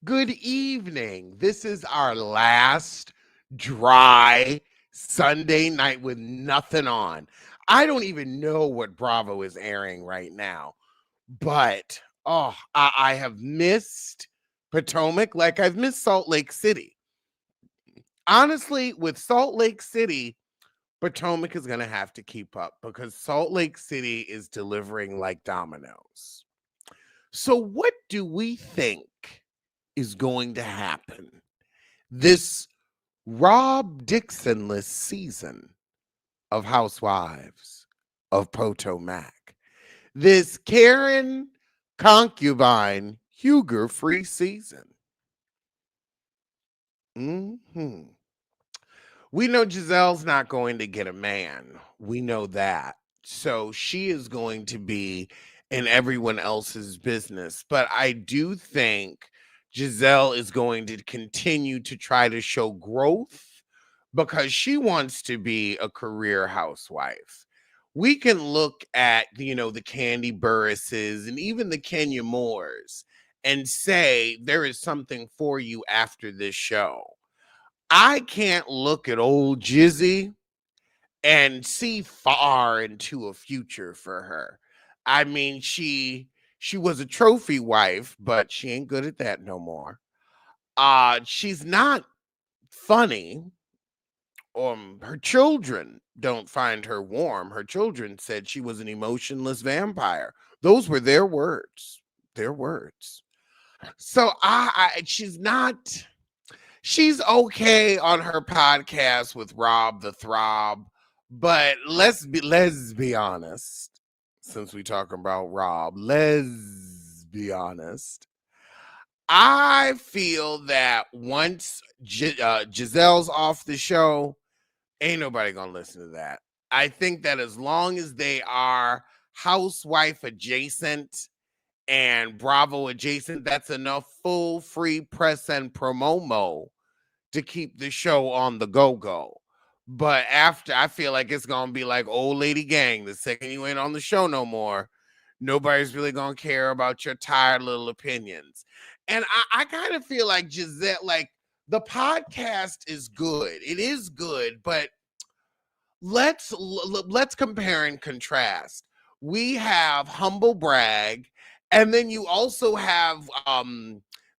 Good evening. This is our last dry Sunday night with nothing on. I don't even know what Bravo is airing right now, but I have missed Potomac like I've missed Salt Lake City. Honestly, with Salt Lake City, Potomac is going to have to keep up because Salt Lake City is delivering like dominoes. So, what do we think is going to happen this Rob Dixonless season of Housewives of Potomac? This Karen concubine Huger free season. hmm We know Giselle's not going to get a man. We know that. So she is going to be in everyone else's business. But I do think Giselle is going to continue to try to show growth because she wants to be a career housewife. We can look at, the Candy Burris's and even the Kenya Moores and say there is something for you after this show. I can't look at old Jizzy and see far into a future for her. I mean, she was a trophy wife, but she ain't good at that no more. She's not funny. Her children don't find her warm. Her children said she was an emotionless vampire. Those were their words. Their words. So she's not. She's okay on her podcast with Rob the Throb, but let's be honest. Since we talking about Rob, let's be honest. I feel that once Giselle's off the show, ain't nobody gonna listen to that. I think that as long as they are housewife adjacent and Bravo adjacent, that's enough full free press and promo to keep the show on the go. But after, I feel like it's gonna be like old lady gang. The second you ain't on the show no more, nobody's really gonna care about your tired little opinions. And I kind of feel like Giselle, like the podcast is good. It is good, but let's compare and contrast. We have Humble Brag, and then you also have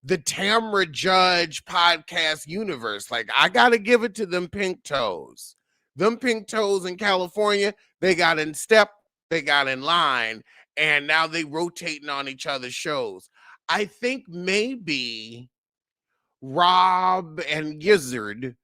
the Tamra Judge podcast universe. Like, I gotta give it to them pink toes. Them pink toes in California, they got in step, they got in line, and now they rotating on each other's shows. I think maybe Rob and Gizzard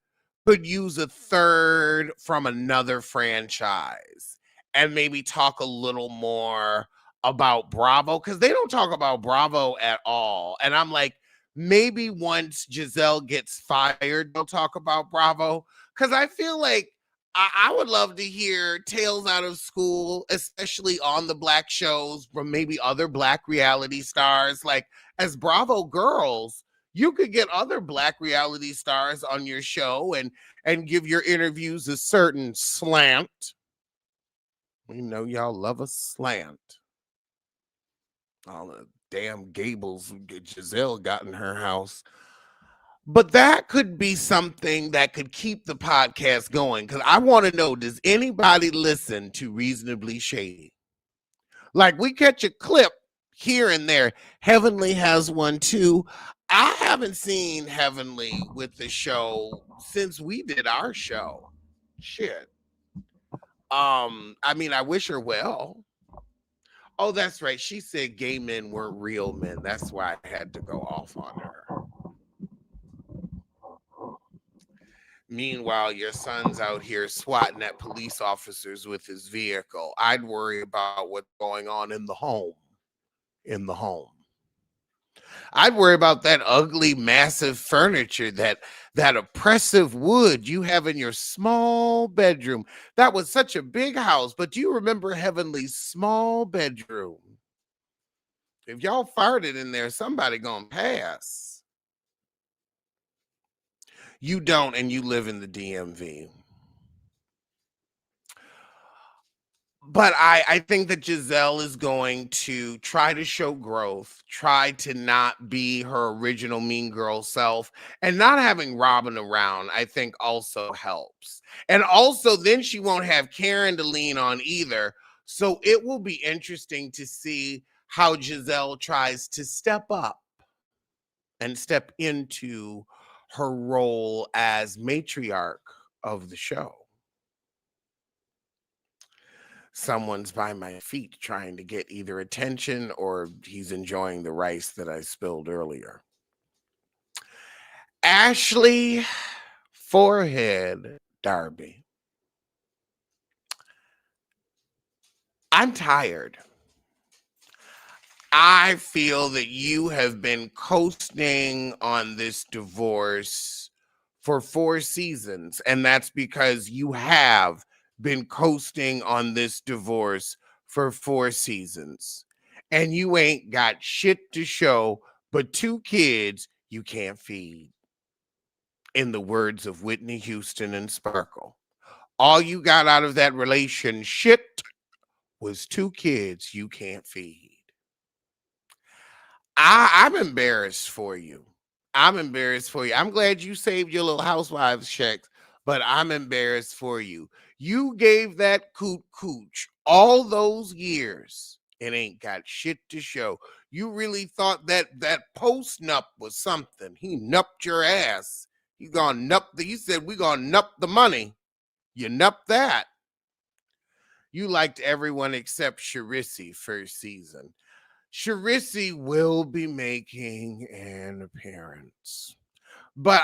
could use a third from another franchise and maybe talk a little more about Bravo because they don't talk about Bravo at all. And I'm like, maybe once Giselle gets fired, they'll talk about Bravo because I feel like I would love to hear tales out of school, especially on the Black shows from maybe other Black reality stars. Like, as Bravo girls, you could get other Black reality stars on your show and give your interviews a certain slant. We know y'all love a slant. All the damn gables Giselle got in her house. But that could be something that could keep the podcast going. Because I want to know, does anybody listen to Reasonably Shady? Like, we catch a clip here and there. Heavenly has one too. I haven't seen Heavenly with the show since we did our show. Shit. I mean, I wish her well. Oh, that's right. She said gay men weren't real men. That's why I had to go off on her. Meanwhile, your son's out here swatting at police officers with his vehicle. I'd worry about what's going on in the home. In the home. I'd worry about that ugly, massive furniture, that oppressive wood you have in your small bedroom. That was such a big house, but do you remember Heavenly's small bedroom? If y'all farted in there, somebody gonna pass. You don't, and you live in the DMV. But I think that Giselle is going to try to show growth, try to not be her original mean girl self, and not having Robin around, I think also helps. And also, then she won't have Karen to lean on either. So it will be interesting to see how Giselle tries to step up and step into her role as matriarch of the show. Someone's by my feet trying to get either attention or he's enjoying the rice that I spilled earlier. Ashley Forehead Darby. I'm tired. I feel that you have been coasting on this divorce for 4 seasons, and that's because you have been coasting on this divorce for 4 seasons. And you ain't got shit to show but 2 kids you can't feed. In the words of Whitney Houston and Sparkle, all you got out of that relationship was 2 kids you can't feed. I'm embarrassed for you. I'm embarrassed for you. I'm glad you saved your little housewives checks, but I'm embarrassed for you. You gave that coot cooch all those years and ain't got shit to show. You really thought that post nup was something. He nupped your ass. He gonna nup the. He said we gonna nup the money. You nup that. You liked everyone except Charisse first season. Charisse will be making an appearance. But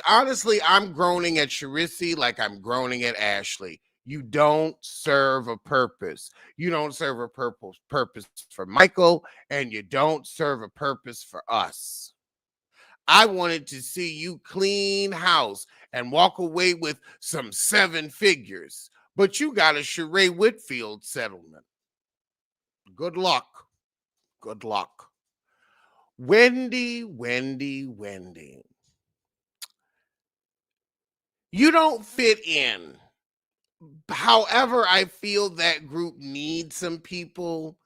honestly, I'm groaning at Charisse like I'm groaning at Ashley. You don't serve a purpose. You don't serve a purpose for Michael, and you don't serve a purpose for us. I wanted to see you clean house and walk away with some 7 figures, but you got a Sheree Whitfield settlement. Good luck. Good luck. Wendy. You don't fit in. However, I feel that group needs some people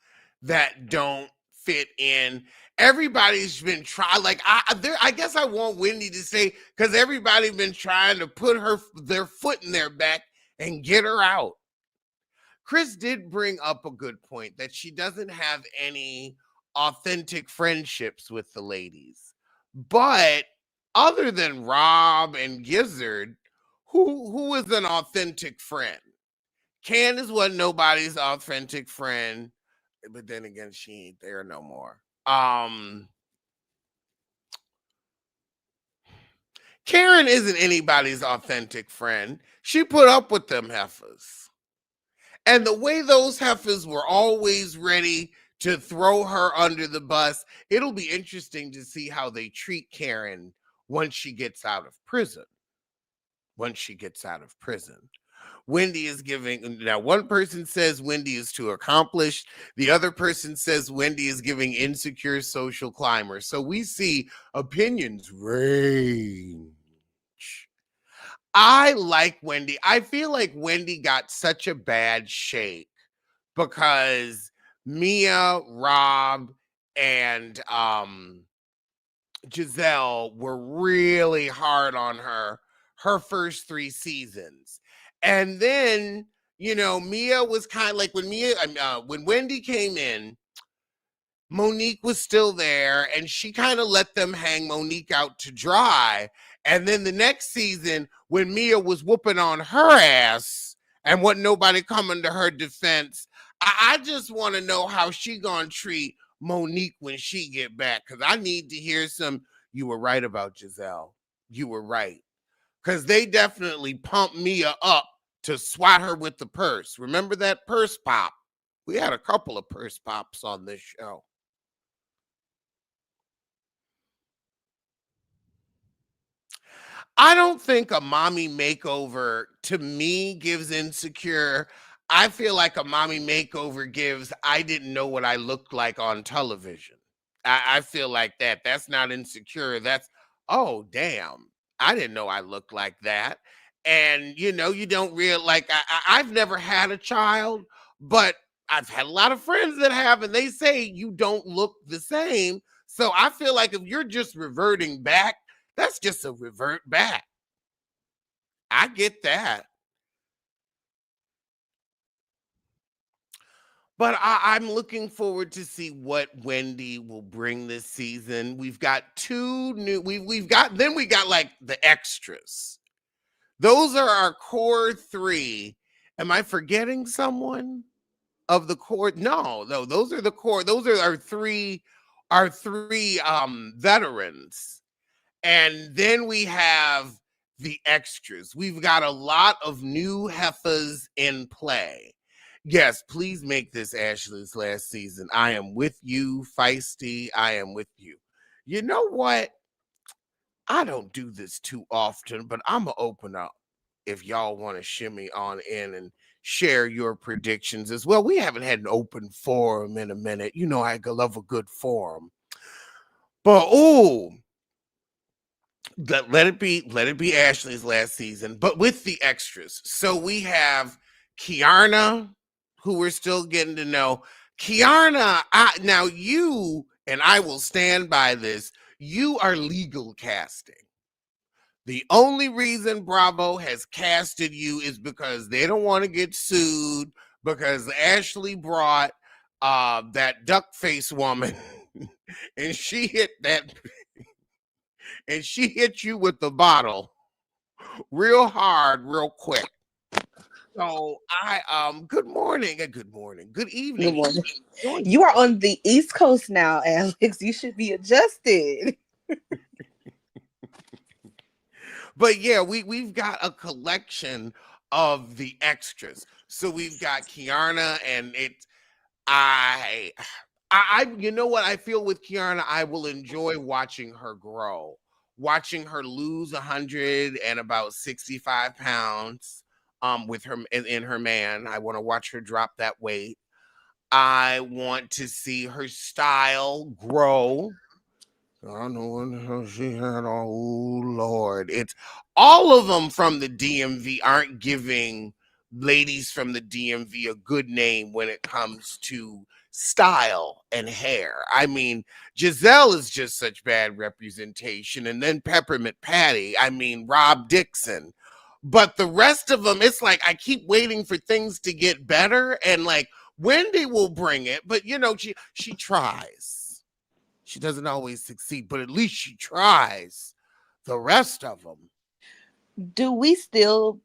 that don't fit in. Everybody's been trying, like I guess I want Wendy to say because everybody's been trying to put their foot in their back and get her out. Chris did bring up a good point that she doesn't have any authentic friendships with the ladies. But other than Rob and Gizzard, who is an authentic friend? Candace wasn't nobody's authentic friend, but then again, she ain't there no more. Karen isn't anybody's authentic friend. She put up with them heifers. And the way those heifers were always ready to throw her under the bus, it'll be interesting to see how they treat Karen once she gets out of prison. Once she gets out of prison. Wendy is giving, now one person says Wendy is too accomplished. The other person says Wendy is giving insecure social climber. So we see opinions range. I like Wendy. I feel like Wendy got such a bad shake because Mia, Rob, and Giselle were really hard on her first 3 seasons. And then, Mia was kind of like when Wendy came in, Monique was still there and she kind of let them hang Monique out to dry. And then the next season, when Mia was whooping on her ass and wasn't nobody coming to her defense, I just want to know how she gonna treat Monique when she get back. Cause I need to hear you were right about Giselle. You were right. Cause they definitely pumped Mia up to swat her with the purse. Remember that purse pop? We had a couple of purse pops on this show. I don't think a mommy makeover to me gives insecure. I feel like a mommy makeover gives I didn't know what I looked like on television. I feel like that. That's not insecure. That's, oh, damn. I didn't know I looked like that. And, you don't real like, I've never had a child, But I've had a lot of friends that have, and they say you don't look the same. So I feel like if you're just reverting back, that's just a revert back. I get that. But I'm looking forward to see what Wendy will bring this season. We've got two new. We've got then we got like the extras. Those are our core three. Am I forgetting someone of the core? No, no, those are the core. Those are our three veterans. And then we have the extras. We've got a lot of new heifers in play. Yes, please make this Ashley's last season. I am with you, Feisty. I am with you. You know what? I don't do this too often, but I'm going to open up if y'all want to shimmy on in and share your predictions as well. We haven't had an open forum in a minute. You know, I love a good forum. But, oh, let it be Ashley's last season, but with the extras. So we have Kiarna, who we're still getting to know. Kiarna, now you and I will stand by this. You are legal casting. The only reason Bravo has casted you is because they don't want to get sued because Ashley brought that duck face woman and she hit you with the bottle real hard, real quick. So good morning, good Good evening. morning. Join You are on the East Coast now, Alex. You should be adjusted. But yeah, we've got a collection of the extras. So we've got Kiarna, and I, you know what I feel with Kiarna, I will enjoy watching her grow, watching her lose 100 and about 65 pounds. With her in her man, I want to watch her drop that weight. I want to see her style grow. I don't know what the hell she had. Oh Lord, it's all of them from the DMV aren't giving ladies from the DMV a good name when it comes to style and hair. I mean, Giselle is just such bad representation, and then Peppermint Patty. I mean, Rob Dixon. But the rest of them, it's like I keep waiting for things to get better, and like Wendy will bring it, but you know, she tries. She doesn't always succeed, but at least she tries. The rest of them, Do we still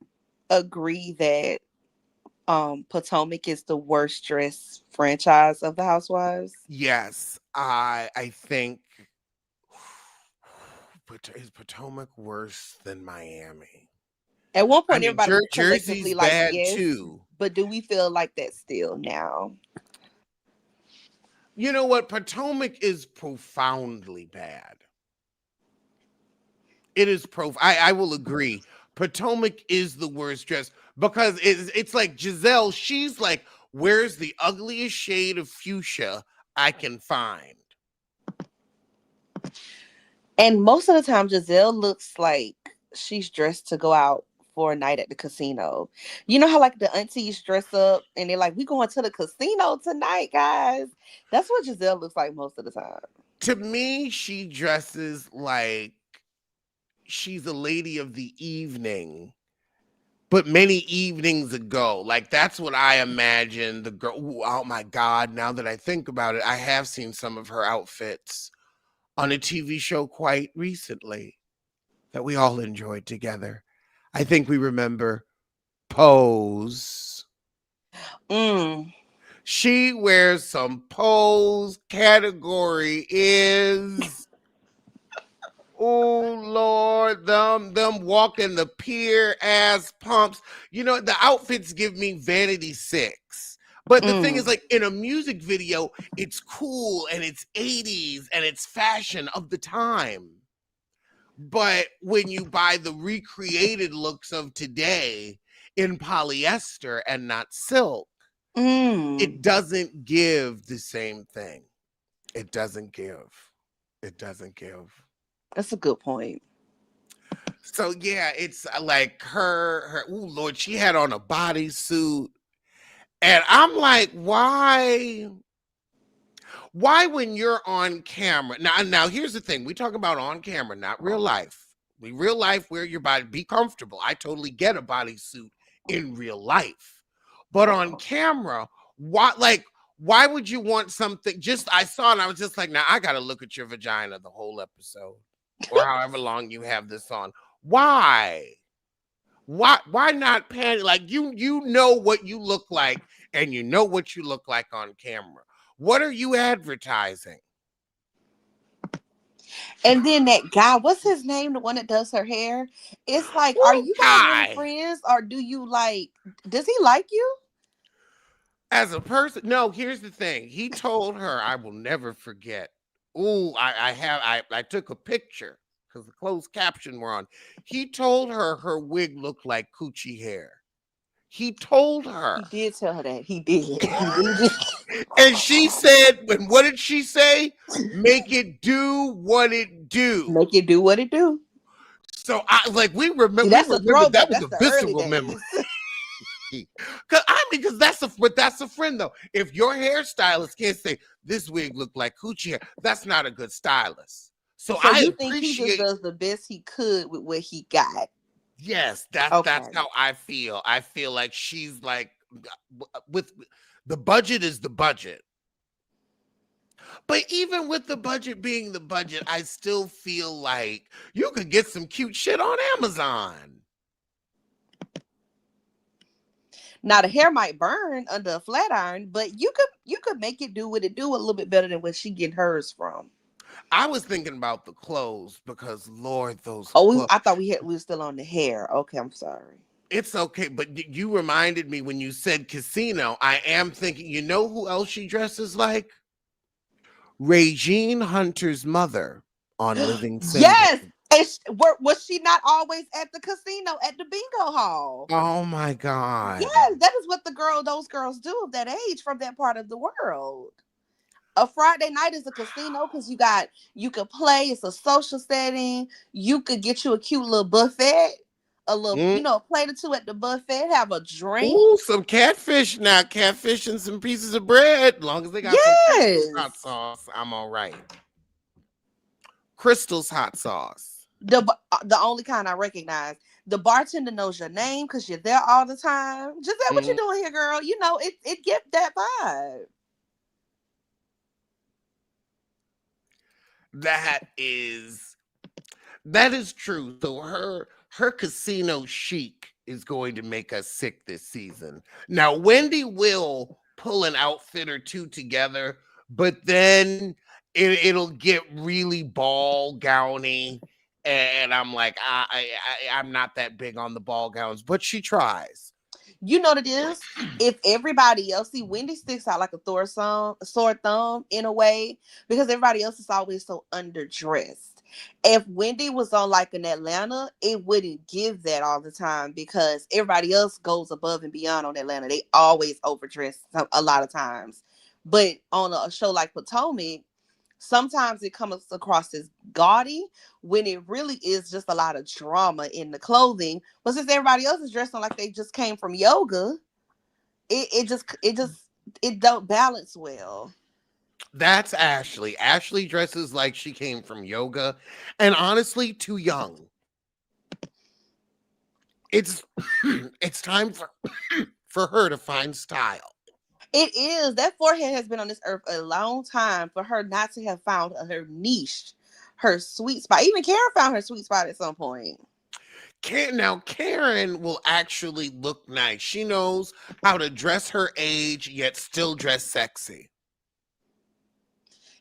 agree that Potomac is the worst dressed franchise of the Housewives? yes, I think. But is Potomac worse than Miami? At one I point, mean, everybody was collectively Jersey's like bad yes, too. but do we feel like that still now? You know what? Potomac is profoundly bad. It is I will agree. Potomac is the worst dress because it's like Giselle. She's like, where's the ugliest shade of fuchsia I can find? And most of the time, Giselle looks like she's dressed to go out for a night at the casino. You know how like the aunties dress up and they're like, "We going to the casino tonight, guys." That's what Giselle looks like most of the time. To me, she dresses like she's a lady of the evening, but many evenings ago. Like that's what I imagine the girl. Ooh, oh my God. Now that I think about it, I have seen some of her outfits on a TV show quite recently that we all enjoyed together. I think we remember Pose. Mm. She wears some Pose. Category is, oh Lord, them walking the pier ass pumps. You know, the outfits give me Vanity Six. But the thing is, Mm. like in a music video, it's cool and it's 80s and it's fashion of the time. But when you buy the recreated looks of today in polyester and not silk, Mm. it doesn't give the same thing. It doesn't give. It doesn't give. That's a good point. So yeah, it's like her ooh Lord, she had on a bodysuit And I'm like, why when you're on camera now here's the thing, we talk about on camera, not real life. We real life, wear your body, be comfortable. I totally get a bodysuit in real life, but on camera, why would you want something? Just I saw it and I was just like, now I gotta look at your vagina the whole episode, or however long you have this on. Why not pan, like you know what you look like, and you know what you look like on camera. What are you advertising? And then that guy, what's his name? The one that does her hair. It's like, are Woo, you guys really Kai. friends, or do you like? Does he like you? As a person, no, here's the thing. He told her, I will never forget. Ooh, I took a picture because the closed caption were on. He told her her wig looked like coochie hair. He told her. He did tell her that. He did. He really did. And she said, and what did she say? Make it do what it do. Make it do what it do. So I like See, we that's a remember that throwback. was a That's the early visceral memory. days. Because that's a friend though. If your hairstylist can't say this wig looked like coochie hair, that's not a good stylist. So So I you think he just appreciate. does the best he could with what he got? Yes, that's Okay. how I feel. I feel like she's like with the budget is the budget. But even with the budget being the budget, I still feel like you could get some cute shit on Amazon. Now the hair might burn under a flat iron, but you could make it do what it do a little bit better than what she get hers from. I was thinking about the clothes because Lord, those Oh, clothes. I thought we were still on the hair. Okay, I'm sorry. It's okay, but you reminded me when you said casino. I am thinking, you know who else she dresses like? Regine Hunter's mother on Living Single. Yes. And was she not always at the casino at the bingo hall? Oh my God. Yes, that is what those girls do of that age from that part of the world. A Friday night is a casino because you could play. It's a social setting. You could get you a cute little buffet, a little Mm. a plate or two at the buffet, have a drink. Ooh, some catfish now. Catfish and some pieces of bread. As long as they got some Crystal's hot Yes, sauce, I'm all right. Crystal's hot sauce. the only kind I recognize. The bartender knows your name because you're there all the time. Giselle, what you Mhm. doing here, girl? You know it get that vibe. That is that is true. So her casino chic is going to make us sick this season. Now Wendy will pull an outfit or two together, but then it'll get really ball gowny, and I'm like, I'm not that big on the ball gowns, but she tries. You know what it is? If everybody else, see, Wendy sticks out like a sore thumb in a way because everybody else is always so underdressed. If Wendy was on like in Atlanta, it wouldn't give that all the time because everybody else goes above and beyond on Atlanta. They always overdress a lot of times. But on a show like Potomac, sometimes it comes across as gaudy when it really is just a lot of drama in the clothing. But since everybody else is dressing like they just came from yoga, it don't balance well. That's Ashley. Ashley dresses like she came from yoga, and honestly, too young. It's it's time for her to find style. It is. That forehead has been on this earth a long time for her not to have found her niche, her sweet spot. Even Karen found her sweet spot at some point. Now Karen will actually look nice. She knows how to dress her age yet still dress sexy.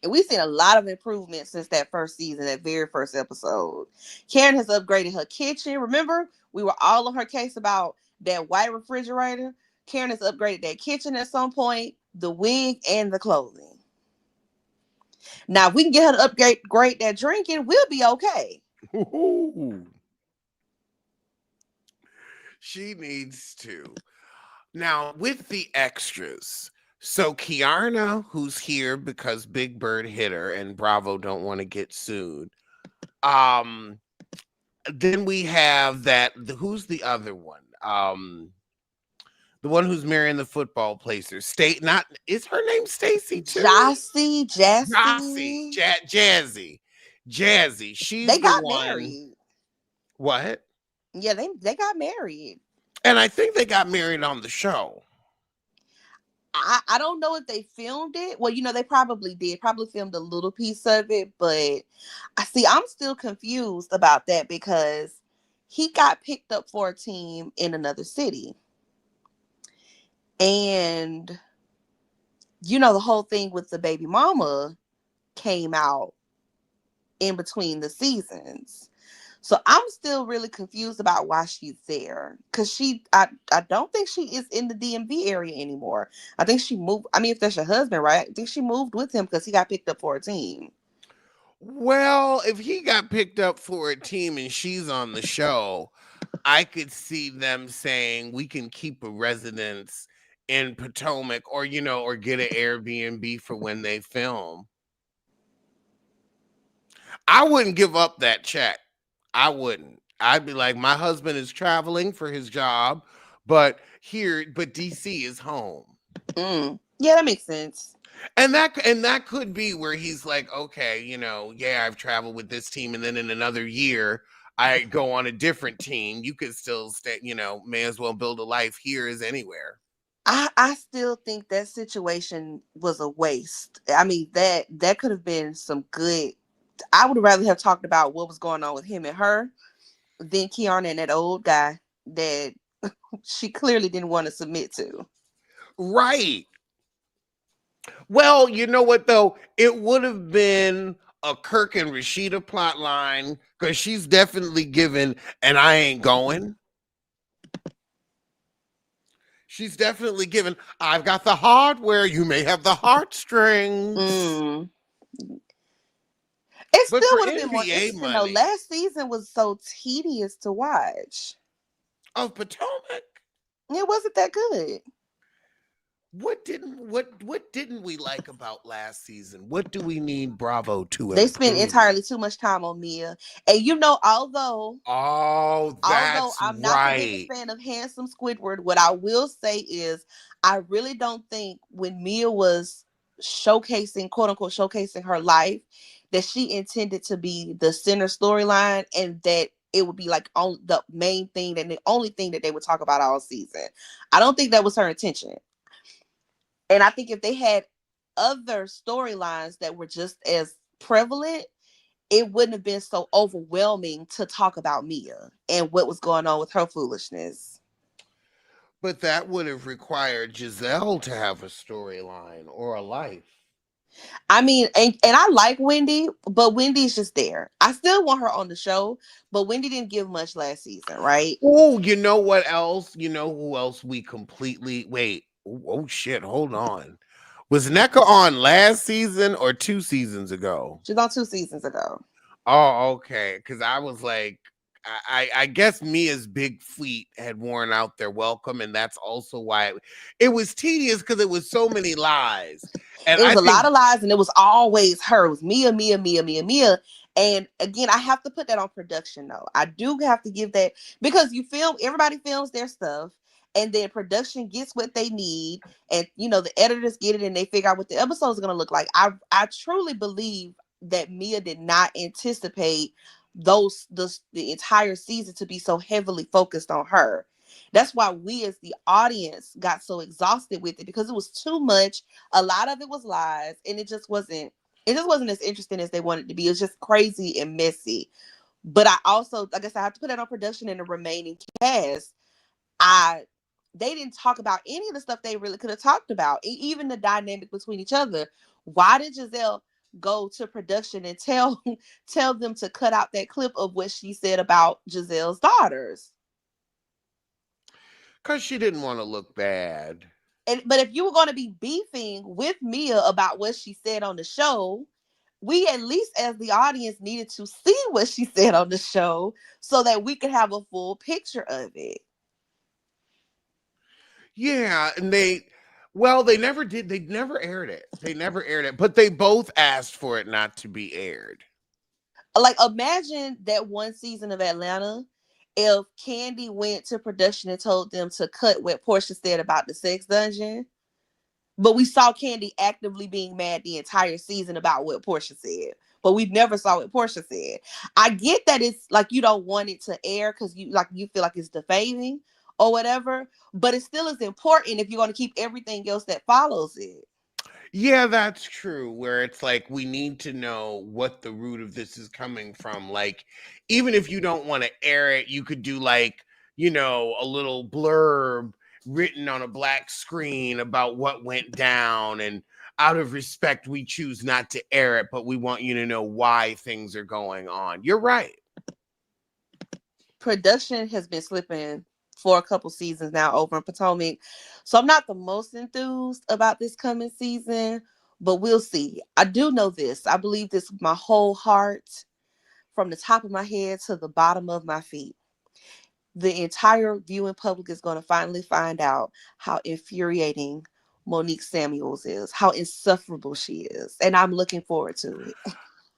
And we've seen a lot of improvement since that first season, that very first episode. Karen has upgraded her kitchen. Remember, we were all on her case about that white refrigerator. Karen has upgraded that kitchen at some point, the wig, and the clothing. Now, if we can get her to upgrade that drinking, we'll be okay. Ooh, she needs to. Now, with the extras, so Kiarna, who's here because Big Bird hit her and Bravo don't want to get sued. Um, then we have who's the other one? The one who's marrying the football player. State not is her name Stacy too? Jossie, Jossie, Jassy. Jazzy. Jazzy. They She's the got one. married. What? Yeah, they got married. And I think they got married on the show. I don't know if they filmed it. Well, they probably did. Probably filmed a little piece of it, but I see. I'm still confused about that because he got picked up for a team in another city, and the whole thing with the baby mama came out in between the seasons. So I'm still really confused about why she's there. Cause I don't think she is in the DMV area anymore. I think she moved. I mean, if that's your husband, right? I think she moved with him because he got picked up for a team. Well, if he got picked up for a team and she's on the show, I could see them saying we can keep a residence in Potomac or, or get an Airbnb for when they film. I wouldn't give up that check. I wouldn't. I'd be like, my husband is traveling for his job, but DC is home. Yeah, that makes sense. And that could be where he's like, okay, yeah, I've traveled with this team, and then in another year I go on a different team. You could still stay, may as well build a life here as anywhere. I still think that situation was a waste. I mean, that could have been some good. I would rather have talked about what was going on with him and her than Kiana and that old guy that she clearly didn't want to submit to. Right. Well, you know what though? It would have been a Kirk and Rashida plot line because she's definitely given, and I ain't going. She's definitely given, I've got the hardware, you may have the heartstrings. Mm. It But still for would have been more NBA interesting though. money Last season was so tedious to watch. of Potomac, It wasn't that good. what didn't we like about last season? What do we need Bravo to They spent improve? entirely too much time on Mia. And Oh, although that's I'm not the biggest right. fan of handsome Squidward, what I will say is I really don't think when Mia was showcasing, quote unquote, showcasing her life, that she intended to be the center storyline and that it would be like on the main thing and the only thing that they would talk about all season. I don't think that was her intention. And I think if they had other storylines that were just as prevalent, it wouldn't have been so overwhelming to talk about Mia and what was going on with her foolishness. But that would have required Giselle to have a storyline or a life. I mean, and I like Wendy, but Wendy's just there. I still want her on the show, but Wendy didn't give much last season, right? Oh, you know what else? You know who else we completely wait. Oh shit, hold on. Was NECA on last season or 2 seasons ago? She's on 2 seasons ago. Oh, okay. Because I was like, I guess Mia's big fleet had worn out their welcome, and that's also why it was tedious because it was so many lies. And It was I a lot think of lies, and it was always her. It was Mia, Mia, Mia, Mia, Mia. And again, I have to put that on production, though. I do have to give that because everybody films their stuff, and then production gets what they need, and the editors get it, and they figure out what the episodes are going to look like. I truly believe that Mia did not anticipate the entire season to be so heavily focused on her. That's why we as the audience got so exhausted with it because it was too much. A lot of it was lies, and it just wasn't as interesting as they wanted to be. It was just crazy and messy. But I also, like I said, I have to put that on production and the remaining cast. I They didn't talk about any of the stuff they really could have talked about, even the dynamic between each other. Why did Giselle go to production and tell tell them to cut out that clip of what she said about Giselle's daughters? because she didn't want to look bad. But if you were going to be beefing with Mia about what she said on the show, we at least as the audience needed to see what she said on the show so that we could have a full picture of it. Yeah, and they never did. They never aired it. They never aired it, but they both asked for it not to be aired. Like imagine that one season of Atlanta if Candy went to production and told them to cut what Portia said about the sex dungeon, but we saw Candy actively being mad the entire season about what Portia said. But we never saw what Portia said. I get that it's like you don't want it to air because you feel like it's defaming or whatever, but it still is important if you're going to keep everything else that follows it. Yeah, that's true. Where it's like we need to know what the root of this is coming from. Like, even if you don't want to air it, you could do like, a little blurb written on a black screen about what went down. And out of respect, we choose not to air it, but we want you to know why things are going on. You're right. Production has been slipping for a couple seasons now over in Potomac. So I'm not the most enthused about this coming season, but we'll see. I do know this. I believe this with my whole heart, from the top of my head to the bottom of my feet. The entire viewing public is going to finally find out how infuriating Monique Samuels is, how insufferable she is. And I'm looking forward to it.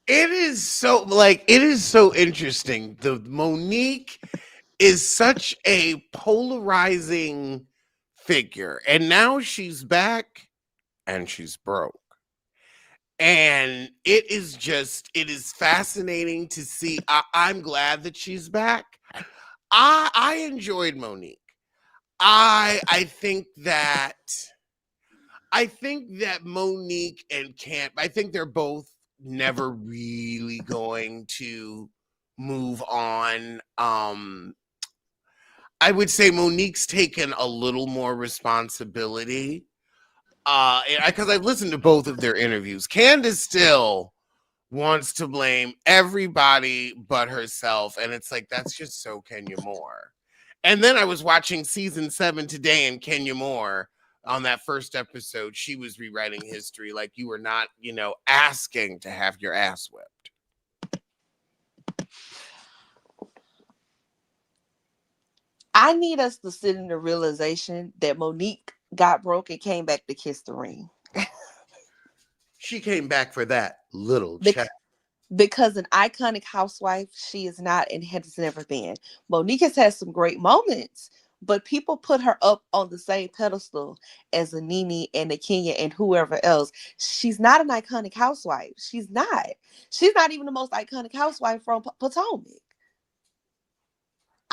It is so interesting. The Monique is such a polarizing figure. And now she's back and she's broke. And it is fascinating to see. I'm glad that she's back. I enjoyed Monique. I think that Monique and Camp, I think they're both never really going to move on. I would say Monique's taken a little more responsibility. Because I've listened to both of their interviews. Candace still wants to blame everybody but herself, and it's like that's just so Kenya Moore. And then I was watching season 7 today, and Kenya Moore on that first episode, she was rewriting history like you were not, asking to have your ass whipped. I need us to sit in the realization that Monique got broke and came back to kiss the ring. She came back for that little Bec- check. because an iconic housewife, she is not and has never been. Monique has had some great moments, but people put her up on the same pedestal as a Nene and a Kenya and whoever else. She's not an iconic housewife. She's not. She's not even the most iconic housewife from Potomac.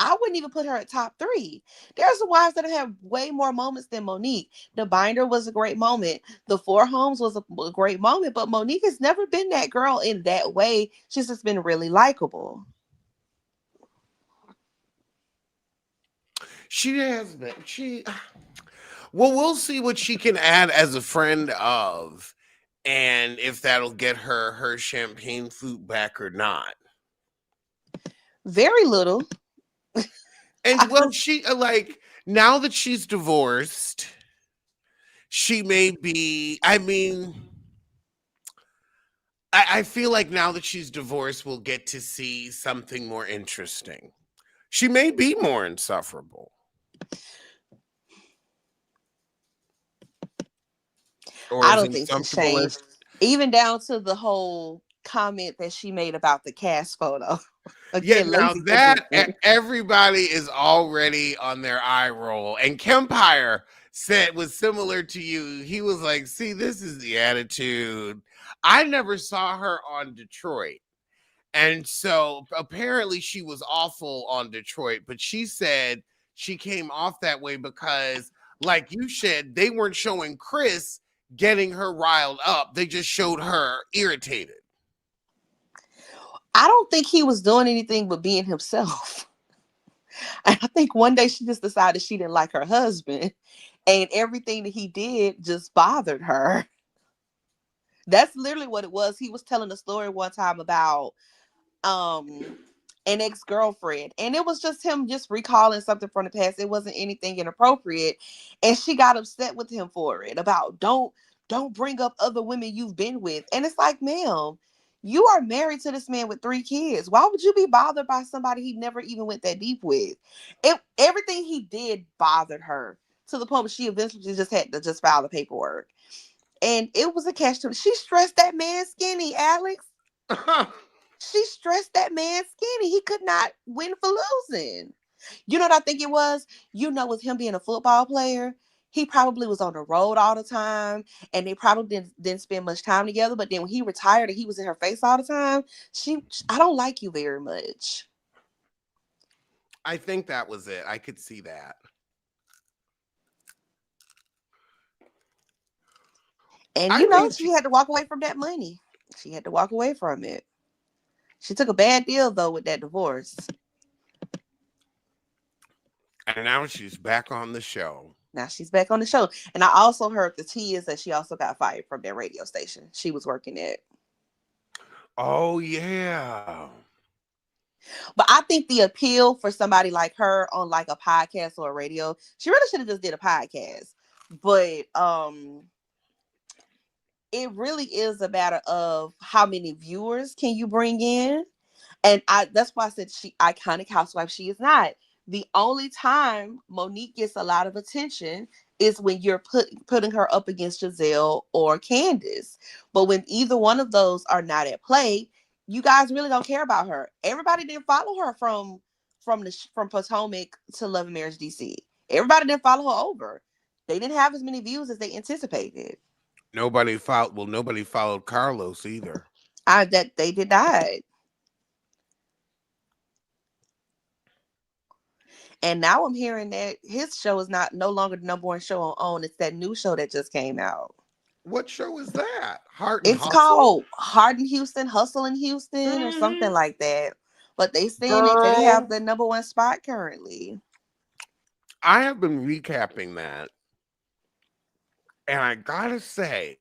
I wouldn't even put her at top 3. There's some wives that have had way more moments than Monique. The Binder was a great moment. The Four Homes was a great moment, but Monique has never been that girl in that way. She's just been really likable. She has been. Well, we'll see what she can add as a friend of, and if that'll get her champagne flute back or not. Very little. And well, she like now that she's divorced, she may be. I mean, I feel like now that she's divorced, we'll get to see something more interesting. She may be more insufferable. Or I as don't think she's uncomfortable as changed. Even down to the whole comment that she made about the cast photo. yeah, Again, now lazy that producer. everybody is already on their eye roll. And Kempire said was similar to you. He was like, see, this is the attitude. I never saw her on Detroit. And so apparently she was awful on Detroit, but she said she came off that way because, like you said, they weren't showing Chris getting her riled up. They just showed her irritated. I don't think he was doing anything but being himself. And I think one day she just decided she didn't like her husband, and everything that he did just bothered her. That's literally what it was. He was telling a story one time about um an ex-girlfriend, and it was just him just recalling something from the past. It wasn't anything inappropriate, and she got upset with him for it, about don't bring up other women you've been with. And it's like, ma'am, you are married to this man with 3 kids. Why would you be bothered by somebody he never even went that deep with? Everything he did bothered her, to the point where she eventually just had to just file the paperwork. And it was a catch to, she stressed that man skinny, Alex. She stressed that man skinny. He could not win for losing. You know what I think it was? With him being a football player, he probably was on the road all the time, and they probably didn't spend much time together. But then when he retired and he was in her face all the time, I don't like you very much. I think that was it. I could see that. And I think she had to walk away from that money. She had to walk away from it. She took a bad deal though with that divorce. and now she's back on the show. Now she's back on the show. And I also heard the tea is that she also got fired from that radio station she was working at. Oh yeah. But I think the appeal for somebody like her on like a podcast or a radio, she really should have just did a podcast. But it really is a matter of how many viewers can you bring in. And that's why I said she iconic housewife. She is not. The only time Monique gets a lot of attention is when you're putting her up against Giselle or Candace. But when either one of those are not at play, you guys really don't care about her. Everybody didn't follow her from Potomac to Love and Marriage DC. Everybody didn't follow her over. They didn't have as many views as they anticipated. Nobody followed Carlos either. That they did not. And now I'm hearing that his show is no longer the number one show on OWN. It's that new show that just came out. What show is that? Heart and It's Hustle? called Hard in Houston, Hustle in Houston, or something Mhm. like that. But they saying that they have Girl, the number one spot currently. I have been recapping that, and I gotta say,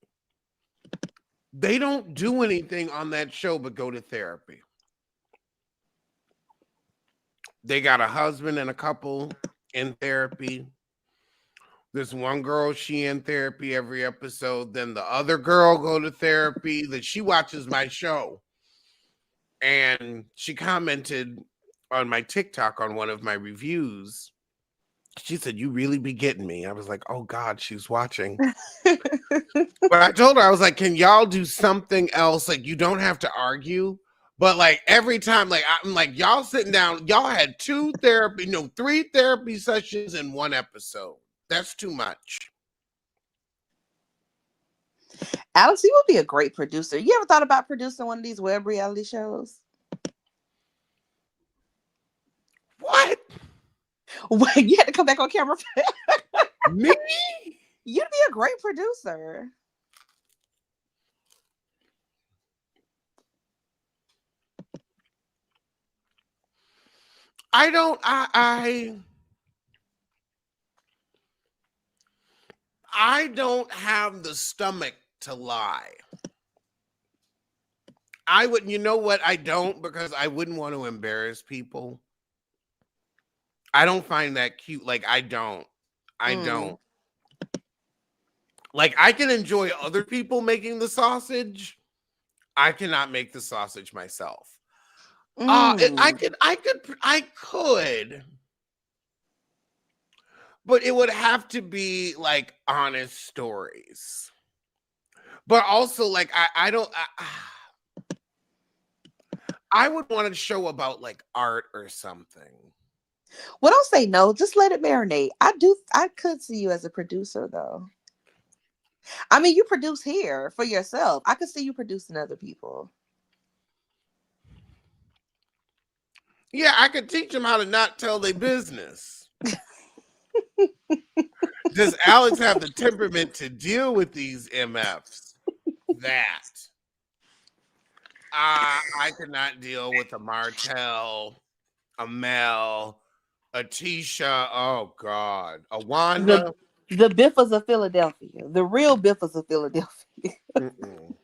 they don't do anything on that show but go to therapy. They got a husband and a couple in therapy. This one girl, she in therapy every episode. Then the other girl go to therapy. That she watches my show, and she commented on my TikTok on one of my reviews. She said, "You really be getting me." I was like, "Oh God, she's watching." But I told her, I was like, "Can y'all do something else? Like, you don't have to argue." But like every time, like I'm like, y'all sitting down, y'all had three therapy sessions in one episode. That's too much. Alex, you would be a great producer. You ever thought about producing one of these web reality shows? What? You had to come back on camera. Me? You'd be a great producer. I don't. I don't have the stomach to lie. I would, you know what? I don't, because I wouldn't want to embarrass people. I don't find that cute. Like, I don't. I Mm. don't. Like, I can enjoy other people making the sausage. I cannot make the sausage myself. Mm. I could, but it would have to be like honest stories. But also, like, I don't. I would want a show about like art or something. Well, don't say no. Just let it marinate. I could see you as a producer, though. I mean, you produce here for yourself. I could see you producing other people. Yeah, I could teach them how to not tell their business. Does Alex have the temperament to deal with these MFs? That I could not deal with a Martell, a Mel, a Tisha. Oh God, a The Wanda. the Biffers of Philadelphia, the real Biffers of Philadelphia. Mm-mm.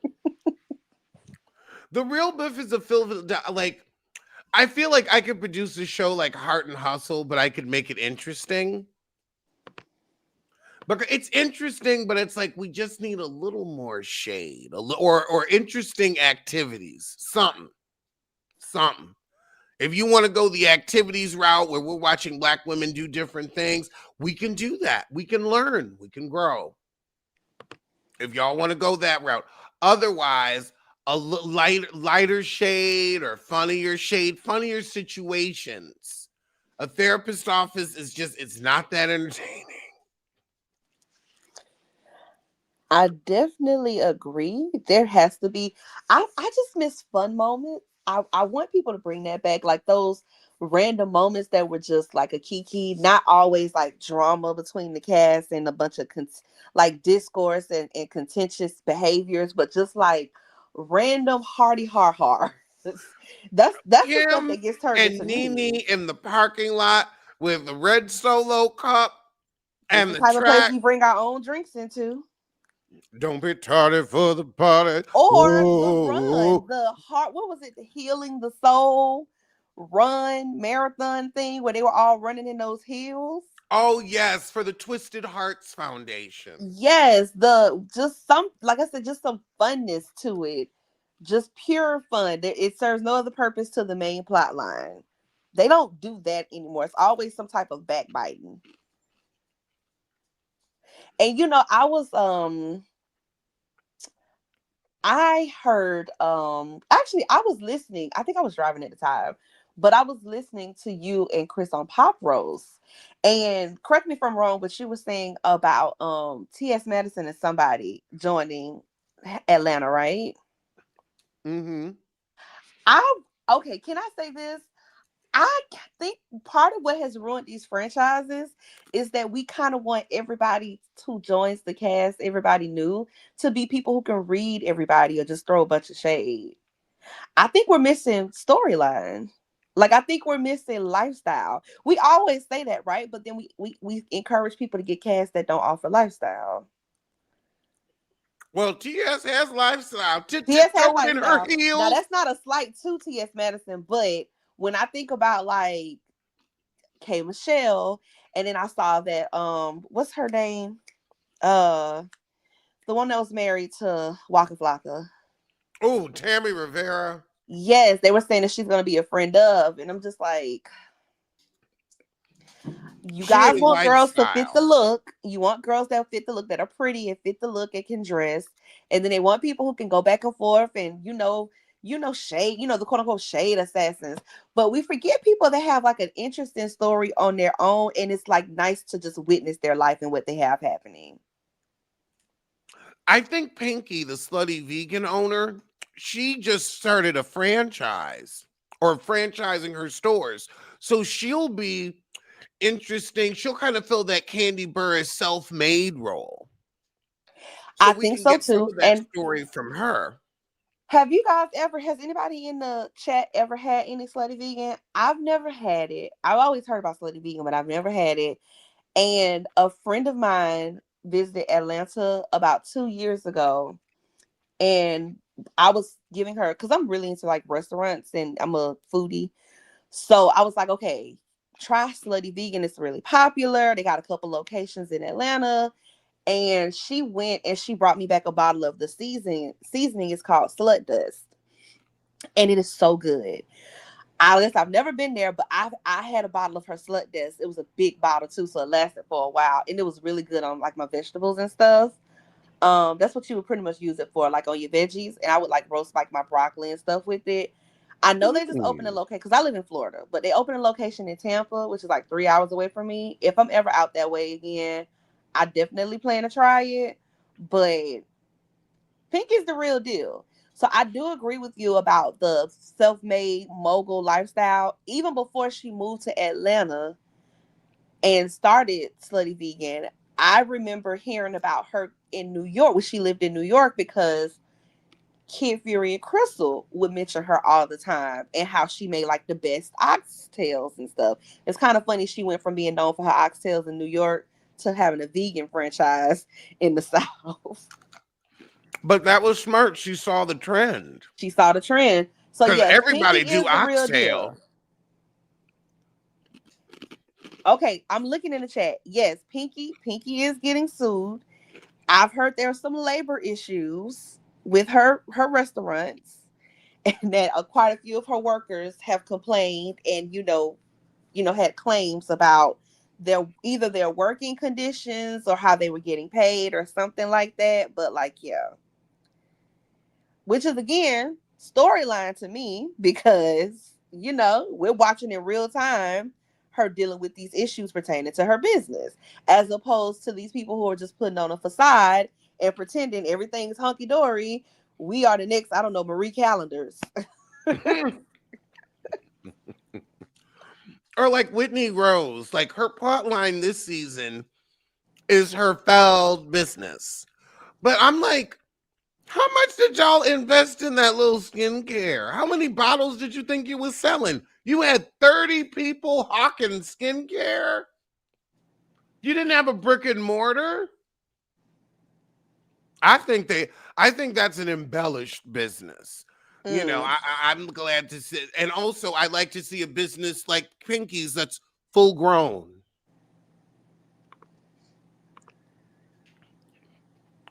The real Biff is a Philadelphia. Like, I feel like I could produce a show like Heart and Hustle, but I could make it interesting. But it's interesting, but it's like we just need a little more shade, or interesting activities, something. If you want to go the activities route where we're watching Black women do different things, we can do that. We can learn. We can grow. If y'all want to go that route, otherwise, lighter shade or funnier situations, A therapist office is just, it's not that entertaining. I definitely agree. There has to be. I just miss fun moments. I want people to bring that back, like those random moments that were just like a kiki, not always like drama between the cast and a bunch of like discourse and contentious behaviors, but just like random hardy har har. That's the stuff Him that gets turned and into Nene memes. in the parking lot with the red Solo cup This and the the type of place track. we bring our own drinks into. Don't be tardy for the party. Or the run, Oh, the heart, what was it? The healing the soul run marathon thing where they were all running in those hills. oh yes, for the Twisted Hearts Foundation. Yes, the just some, like I said, just some funness to it. Just pure fun. It serves no other purpose to the main plot line. They don't do that anymore. It's always some type of backbiting. And I heard actually I was listening. I think I was driving at the time, but I was listening to you and Chris on Pop Rose. And correct me if I'm wrong, but you were saying about TS Madison and somebody joining Atlanta, right? Mm-hmm. I okay, can I say this? I think part of what has ruined these franchises is that we kind of want everybody who joins the cast, everybody new, to be people who can read everybody or just throw a bunch of shade. I think we're missing storyline. Like I think we're missing lifestyle. We always say that, right? But then we encourage people to get cast that don't offer lifestyle. Well, TS has lifestyle. TS has Tiptoeing in her lifestyle. Now heels. that's not a slight to TS Madison, but when I think about like K Michelle, and then I saw that what's her name? Uh the one that was married to Waka Flocka. Oh, Tammy Rivera. Yes, they were saying that she's gonna be a friend of, and I'm just like, you She guys ain't want girls to fit the lifestyle. look. You want girls that fit the look, that are pretty and fit the look and can dress. And then they want people who can go back and forth and shade, the quote unquote shade assassins. But we forget people that have like an interesting story on their own, and it's like nice to just witness their life and what they have happening. I think Pinky, the slutty vegan owner, she just started a franchise or franchising her stores. So she'll be interesting. She'll kind of fill that Candy Burris self-made role. So I we think can so get some too. of that And story from her. has anybody in the chat ever had any slutty vegan? I've never had it. I've always heard about slutty vegan, but I've never had it. And a friend of mine visited Atlanta about 2 years ago, and I was giving her, because I'm really into like restaurants and I'm a foodie. So I was like, okay, try Slutty Vegan. It's really popular. They got a couple locations in Atlanta. And she went and she brought me back a bottle of the seasoning. Is called Slut Dust. And it is so good. I've never been there, but I had a bottle of her Slut Dust. It was a big bottle too, so it lasted for a while, and it was really good on like my vegetables and stuff. That's what you would pretty much use it for, like on your veggies, and I would like roast like my broccoli and stuff with it. I know they just opened a Mm. location because I live in Florida, but they opened a location in Tampa, which is like 3 hours away from me. If I'm ever out that way again, I definitely plan to try it. But Pink is the real deal. So I do agree with you about the self-made mogul lifestyle. Even before she moved to Atlanta and started Slutty Vegan, I remember hearing about her in New York when she lived in New York, because Kid Fury and Crystal would mention her all the time and how she made like the best oxtails and stuff. It's kind of funny she went from being known for her oxtails in New York to having a vegan franchise in the South. But that was smart. She saw the trend. She saw the trend. So Because yes, everybody Pinky do is the real deal. oxtail. Okay, I'm looking in the chat. Yes, Pinky is getting sued. I've heard there are some labor issues with her restaurants, and that quite a few of her workers have complained and had claims about their working conditions or how they were getting paid or something like that. But like, yeah, which is again storyline to me, because we're watching in real time her dealing with these issues pertaining to her business, as opposed to these people who are just putting on a facade and pretending everything's hunky dory. We are the next, I don't know, Marie Callender's. Or like Whitney Rose, like her plot line this season is her failed business. But I'm like, how much did y'all invest in that little skincare? How many bottles did you think you was selling? You had 30 people hawking skincare? You didn't have a brick and mortar? I think they I think that's an embellished business. You know, Mm. I'm glad to see, and also I like to see a business like Pinky's that's full grown.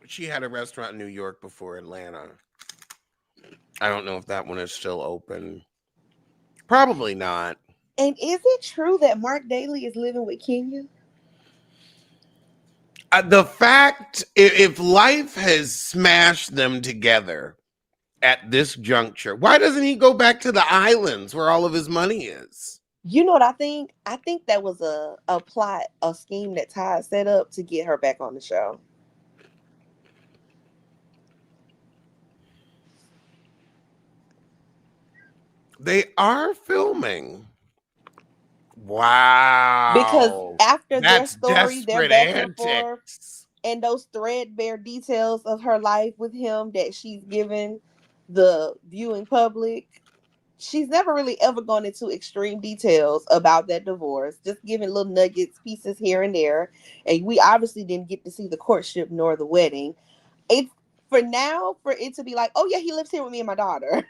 She had a restaurant in New York before Atlanta. I don't know if that one is still open. Probably not. And is it true that Mark Daly is living with Kenya? The fact, if life has smashed them together at this juncture, why doesn't he go back to the islands where all of his money is? You know what I think? I think that was a plot, a scheme that Ty set up to get her back on the show. They are filming. Because Wow. after their That's story, their desperate back and forth, antics. and those threadbare details of her life with him that she's given the viewing public, she's never really ever gone into extreme details about that divorce, just giving little nuggets, pieces here and there. And we obviously didn't get to see the courtship nor the wedding. It's for now for it to be like, oh yeah, he lives here with me and my daughter.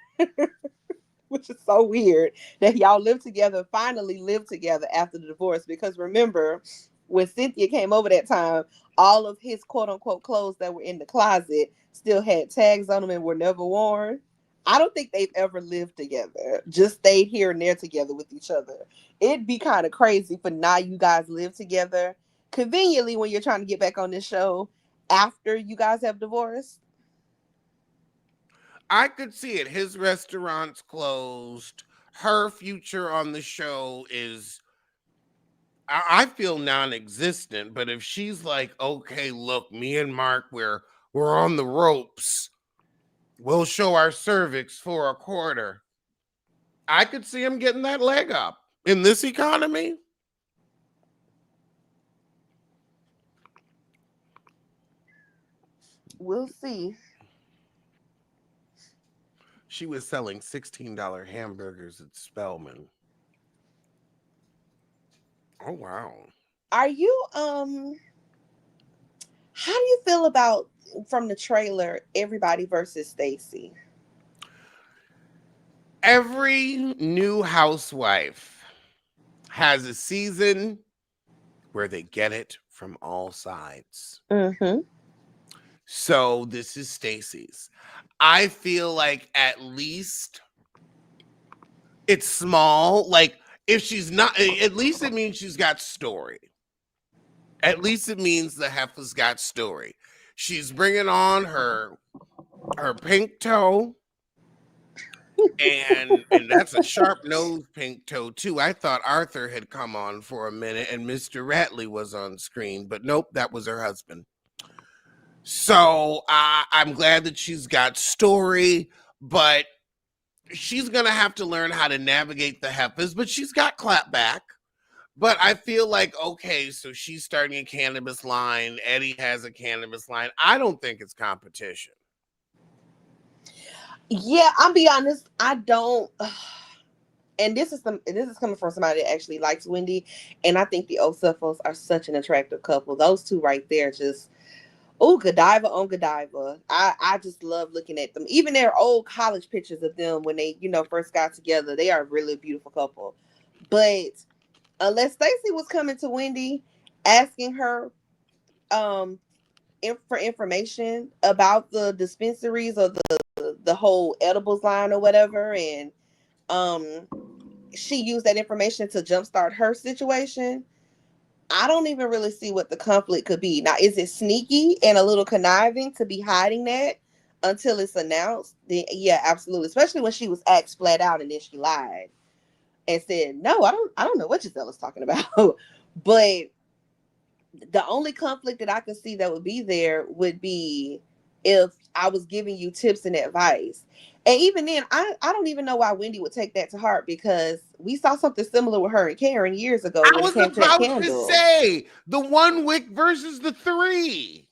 Which is so weird that y'all live together, finally live together after the divorce. Because remember, when Cynthia came over that time, all of his quote unquote clothes that were in the closet still had tags on them and were never worn. I don't think they've ever lived together, just stayed here and there together with each other. It'd be kind of crazy for now you guys live together conveniently when you're trying to get back on this show after you guys have divorced. I could see it. His restaurant's closed. Her future on the show is, I feel non-existent. But if she's like, okay, look, me and Mark, we're on the ropes. We'll show our cervix for a quarter. I could see him getting that leg up in this economy. We'll see. She was selling $16 hamburgers at Spelman. Oh wow. Are you how do you feel about from the trailer everybody versus Stacy? Every new housewife has a season where they get it from all sides. Mm-hmm. So this is Stacy's. I feel like at least it's small. Like if she's not, at least it means she's got story. At least it means the heifer's got story. She's bringing on her pink toe, and that's a sharp nosed pink toe too. I thought Arthur had come on for a minute and Mr. Ratley was on screen, but nope, that was her husband. So I'm glad that she's got story, but she's gonna have to learn how to navigate the heifers. But she's got clapback. But I feel like, okay, so she's starting a cannabis line. Eddie has a cannabis line. I don't think it's competition. Yeah, I'll be honest, I don't and this is coming from somebody that actually likes Wendy, and I think the Osuffos are such an attractive couple. Those two right there just oh, Godiva on Godiva. I just love looking at them. Even their old college pictures of them when they, first got together, they are a really beautiful couple. But unless Stacey was coming to Wendy asking her um for information about the dispensaries or the whole edibles line or whatever, and um she used that information to jumpstart her situation, I don't even really see what the conflict could be. Now, is it sneaky and a little conniving to be hiding that until it's announced? Then, yeah, absolutely. Especially when she was asked flat out and then she lied. and said, "No, I don't know what Giselle is talking about." But the only conflict that I could see that would be there would be if I was giving you tips and advice. And even then, I don't even know why Wendy would take that to heart, because we saw something similar with her and Karen years ago I when it was came to that about to candle. say the one wick versus the three.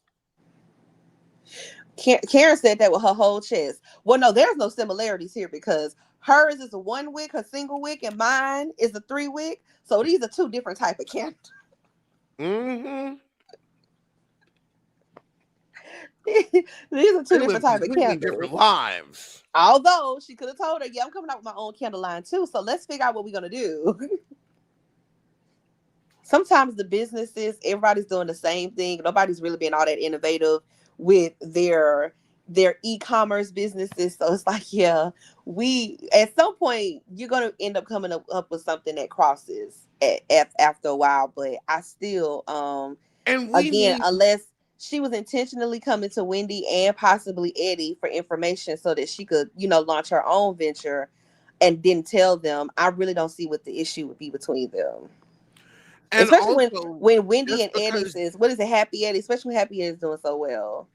Karen said that with her whole chest. Well, no, there's no similarities here, because hers is a one wick, her single wick, and mine is a three wick. So these are two different type of candles. Mm-hmm. These are two They different live type of completely candles. different lives. Although she could have told her, "Yeah, I'm coming out with my own candle line too. So let's figure out what we're gonna do." Sometimes the businesses, everybody's doing the same thing. Nobody's really being all that innovative with their e-commerce businesses. So it's like, yeah, we at some point you're gonna end up coming up with something that crosses after a while. But I still, And we again, need unless she was intentionally coming to Wendy and possibly Eddie for information so that she could, launch her own venture and didn't tell them, I really don't see what the issue would be between them. and Especially when also when Wendy just and Eddie because says, "What is it, Happy Eddie?" Especially when Happy Eddie's doing so well.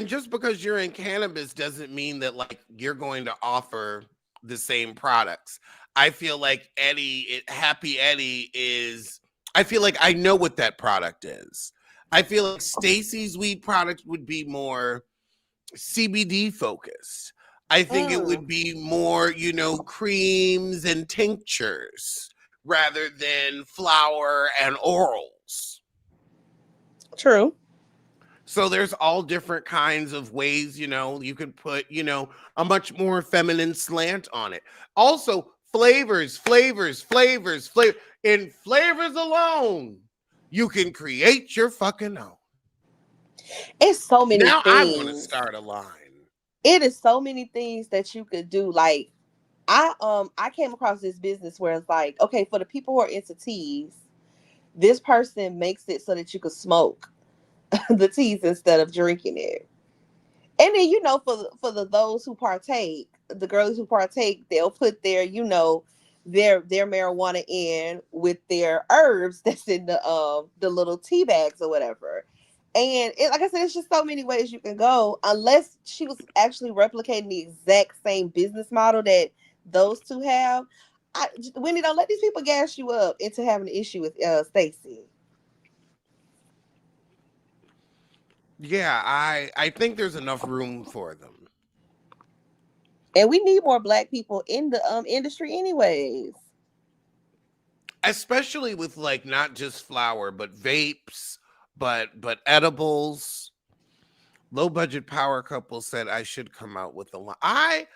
just because you're in cannabis doesn't mean that like you're going to offer the same products. I feel like Happy Eddie is I feel like I know what that product is. I feel like Stacy's weed product would be more CBD focused. I think it Mm, would be more, creams and tinctures rather than flour and orals. true. So there's all different kinds of ways, you could put, a much more feminine slant on it. Also, flavors. In flavors alone, you can create your fucking own. It's so many Now I want to things. start a line. It is so many things that you could do. Like I came across this business where it's like, okay, for the people who are into teas, this person makes it so that you could smoke the teas instead of drinking it. And then, for the those who partake, the girls who partake, they'll put their marijuana in with their herbs that's in the little tea bags or whatever. And like I said, it's just so many ways you can go, unless she was actually replicating the exact same business model that those two have. Wendy, don't let these people gas you up into having an issue with Stacy. Yeah, I think there's enough room for them, And we need more black people in the industry anyways. especially with like not just flour, but vapes, but edibles. Low budget power couple said I should come out with a line.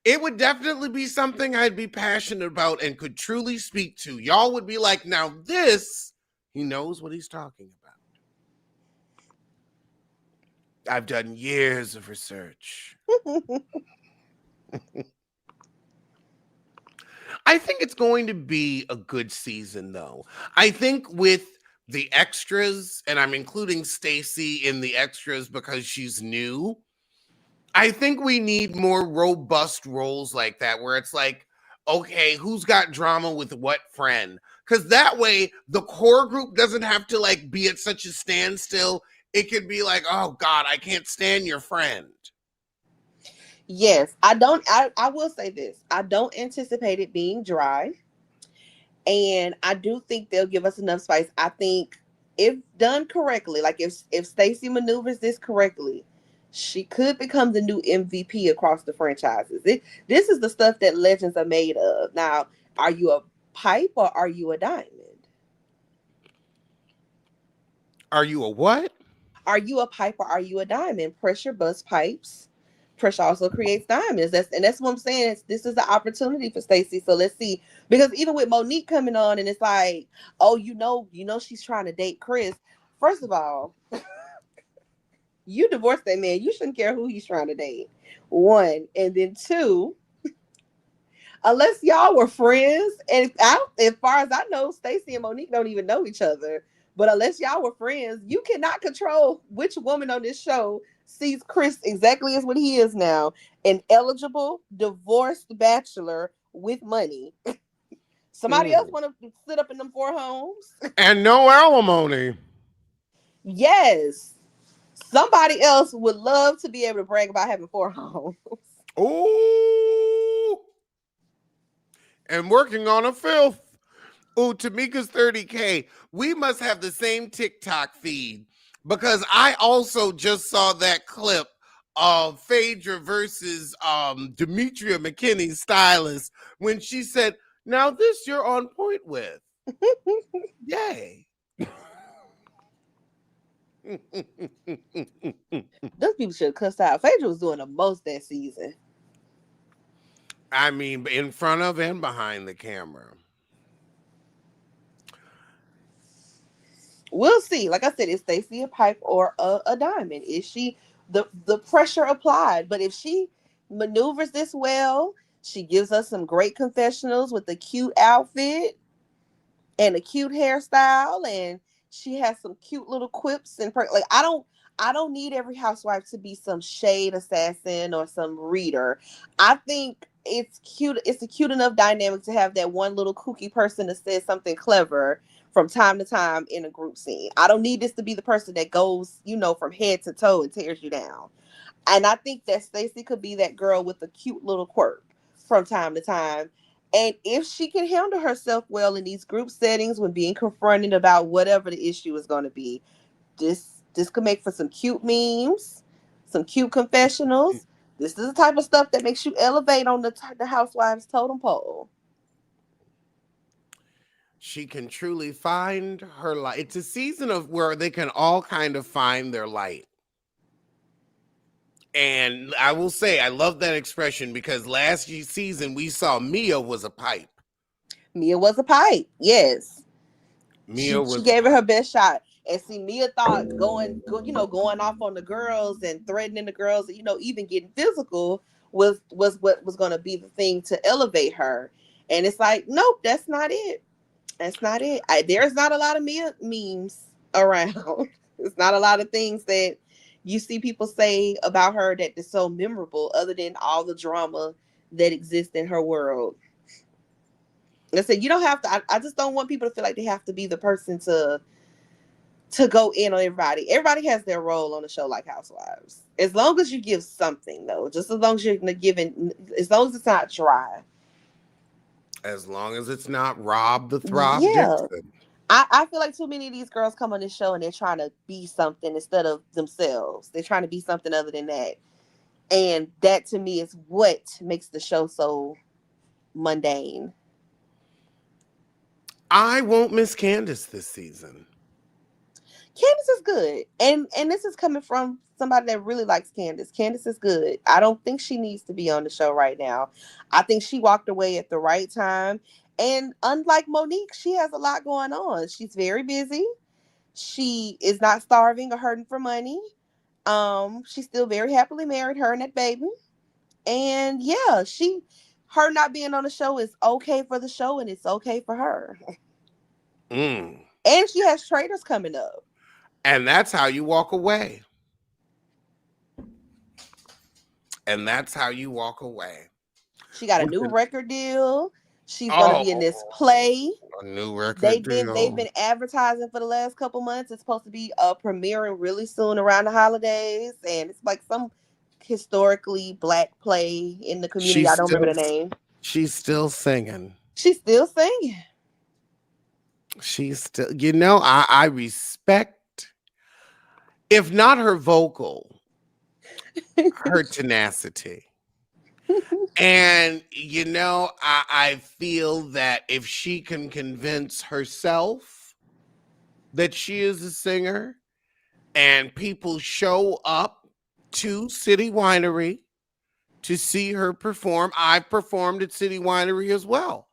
It would definitely be something I'd be passionate about and could truly speak to. Y'all would be like, now this, he knows what he's talking about. I've done years of research. I think it's going to be a good season, though. I think with the extras, and I'm including Stacy in the extras because she's new. I think we need more robust roles like that, where it's like, okay, who's got drama with what friend? Because that way, the core group doesn't have to like be at such a standstill. It could be like, oh God, I can't stand your friend. Yes, I don't. I will say this: I don't anticipate it being dry, and I do think they'll give us enough spice. I think if done correctly, like if Stacy maneuvers this correctly, she could become the new MVP across the franchises. This is the stuff that legends are made of. Now, are you a pipe or are you a diamond? Are you a what? Are you a pipe or are you a diamond? Pressure bust pipes. Pressure also creates diamonds. That's what I'm saying. This is the opportunity for Stacey. So let's see. Because even with Monique coming on, and it's like, oh, she's trying to date Chris. First of all, you divorced that man. You shouldn't care who he's trying to date. One. And then two, unless y'all were friends, and as far as I know, Stacey and Monique don't even know each other. But unless y'all were friends, you cannot control which woman on this show sees Chris exactly as what he is now, an eligible, divorced bachelor with money. Somebody else Mm. want to sit up in them four homes. And no alimony. Yes. Somebody else would love to be able to brag about having four homes. Ooh. And working on a fifth. Ooh, Tamika's 30K. We must have the same TikTok feed because I also just saw that clip of Phaedra versus Demetria McKinney's stylist when she said, "Now this you're on point with." Yay. Those people should have cussed out. Phaedra was doing the most that season. I mean, in front of and behind the camera. We'll see. Like I said, is Stacey a pipe or a diamond? Is she the pressure applied? But if she maneuvers this well, she gives us some great confessionals with a cute outfit and a cute hairstyle, and she has some cute little quips and like I don't need every housewife to be some shade assassin or some reader. I think it's cute. It's a cute enough dynamic to have that one little kooky person that says something clever from time to time in a group scene. I don't need this to be the person that goes, from head to toe and tears you down. And I think that Stacey could be that girl with a cute little quirk from time to time. And if she can handle herself well in these group settings when being confronted about whatever the issue is going to be, this could make for some cute memes, some cute confessionals. This is the type of stuff that makes you elevate on the housewives totem pole. She can truly find her light. It's a season of where they can all kind of find their light. And I will say, I love that expression because last season we saw Mia was a pipe. Mia was a pipe, yes. Mia She was a gave it her pipe. best shot. And see, Mia thought going off on the girls and threatening the girls, even getting physical was what was going to be the thing to elevate her. And it's like, nope, that's not it. That's not it. There's not a lot of Mia memes around. It's not a lot of things that you see people say about her that is so memorable, other than all the drama that exists in her world. I said you don't have to. I just don't want people to feel like they have to be the person to go in on everybody. Everybody has their role on a show like Housewives. As long as you give something, though, just as long as you're giving, as long as it's not dry. As long as it's not Rob the Throb Yeah, Dixon. I feel like too many of these girls come on this show and they're trying to be something instead of themselves. They're trying to be something other than that, and that to me is what makes the show so mundane. I won't miss Candace this season. Candace is good, and this is coming from somebody that really likes Candace. Candace is good. I don't think she needs to be on the show right now. I think she walked away at the right time. And unlike Monique, she has a lot going on. She's very busy. She is not starving or hurting for money. She's still very happily married, her and that baby. And yeah, her not being on the show is okay for the show, and it's okay for her. Mm. And she has traders coming up. And that's how you walk away. And that's how you walk away. She got a With new the, record deal. She's gonna be in this oh, play. a new record They've been deal. advertising for the last couple months. It's supposed to be premiering really soon around the holidays, and it's like some historically black play in the community. She's I don't remember still the name. she's still singing. She's still singing. She's still, I respect, if not her vocal, her tenacity. And I feel that if she can convince herself that she is a singer and people show up to City Winery to see her perform, I performed at City Winery as well.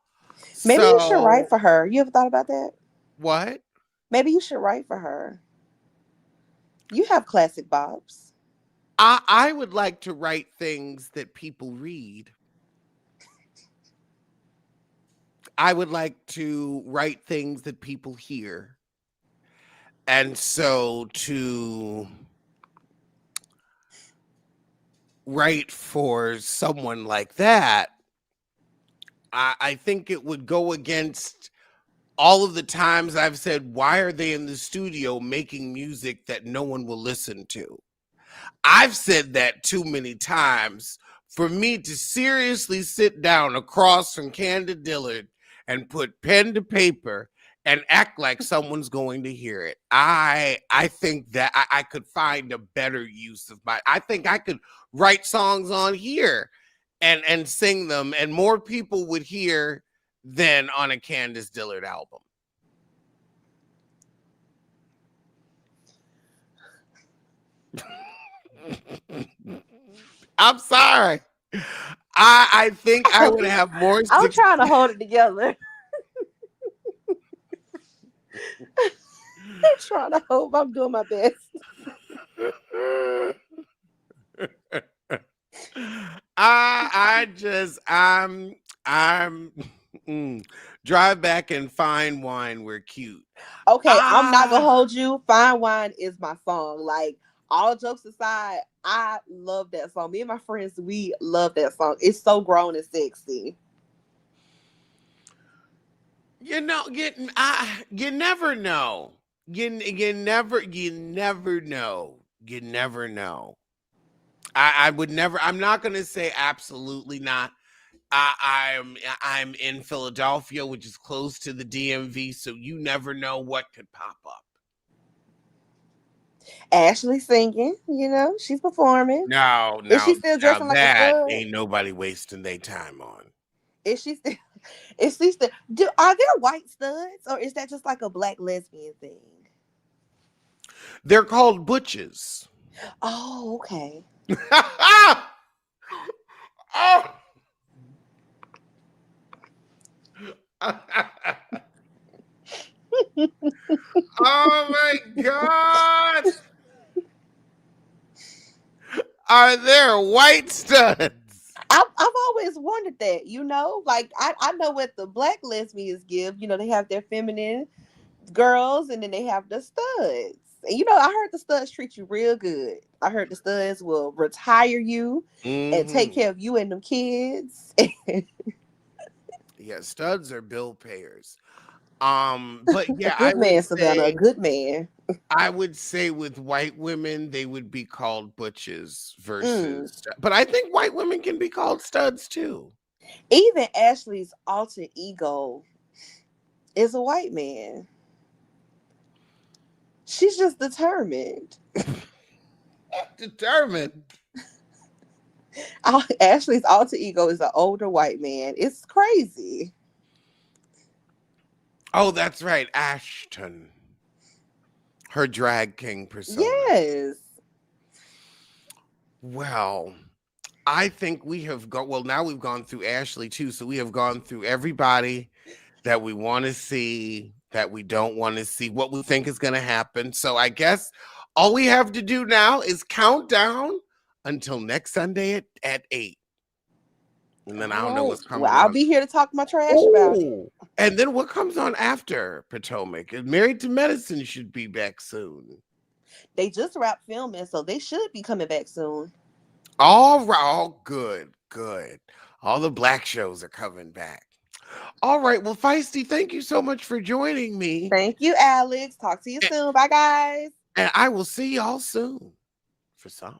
Maybe you should write So for her. You ever thought about that? what? Maybe you should write for her. You have classic bops. I would like to write things that people read. I would like to write things that people hear. And so to write for someone like that, I think it would go against all of the times I've said, why are they in the studio making music that no one will listen to? I've said that too many times for me to seriously sit down across from Candid Dillard and put pen to paper and act like someone's going to hear it. I think that I could find a better use of my. I think I could write songs on here and sing them, and more people would hear than on a Candace Dillard album. I'm sorry. I think I would have more I'm success. trying to hold it together. I'm trying to hope I'm doing my best. I just I'm drive back and fine wine. We're cute. Okay, I'm not gonna Ah, hold you. Fine Wine is my song. Like, all jokes aside, I love that song. Me and my friends, we love that song. It's so grown and sexy. you never know. You never know. You never know. I would never. I'm not gonna say absolutely not. I'm in Philadelphia, which is close to the DMV, so you never know what could pop up. Ashley singing, she's performing. No, Is she no, still now dressing like a that stud? ain't nobody wasting their time on. Is she still? Is she still? Are there white studs, or is that just like a black lesbian thing? They're called butches. Oh, okay. Oh. Oh my God. Are there white studs? I've always wondered that, like I know what the black lesbians give. They have their feminine girls, and then they have the studs. And I heard the studs treat you real good. I heard the studs will retire you and take Mm-hmm. care of you and them kids. Yeah, studs are bill payers. But A yeah, good man, Savannah, a good man. I would say with white women, they would be called butches Mm. versus, but I think white women can be called studs too. Even Ashley's alter ego is a white man. She's just determined. Determined. Ashley's alter ego is an older white man. It's crazy. Oh, that's right, Ashton. Her drag king persona. Yes. Well, I think we have gone. Well, now we've gone through Ashley too, so we have gone through everybody that we want to see, that we don't want to see, what we think is going to happen. So I guess all we have to do now is count down until next Sunday at 8. And then I All don't know right. what's Well, coming I'll on. be here to talk my trash about it. Oh, and then what comes on after Potomac? Married to Medicine should be back soon. They just wrapped filming, so they should be coming back soon. All right, all good, good. All the black shows are coming back. All right, well, Feisty, thank you so much for joining me. Thank you, Alex. Talk to you soon. Bye, guys. And I will see y'all soon for some.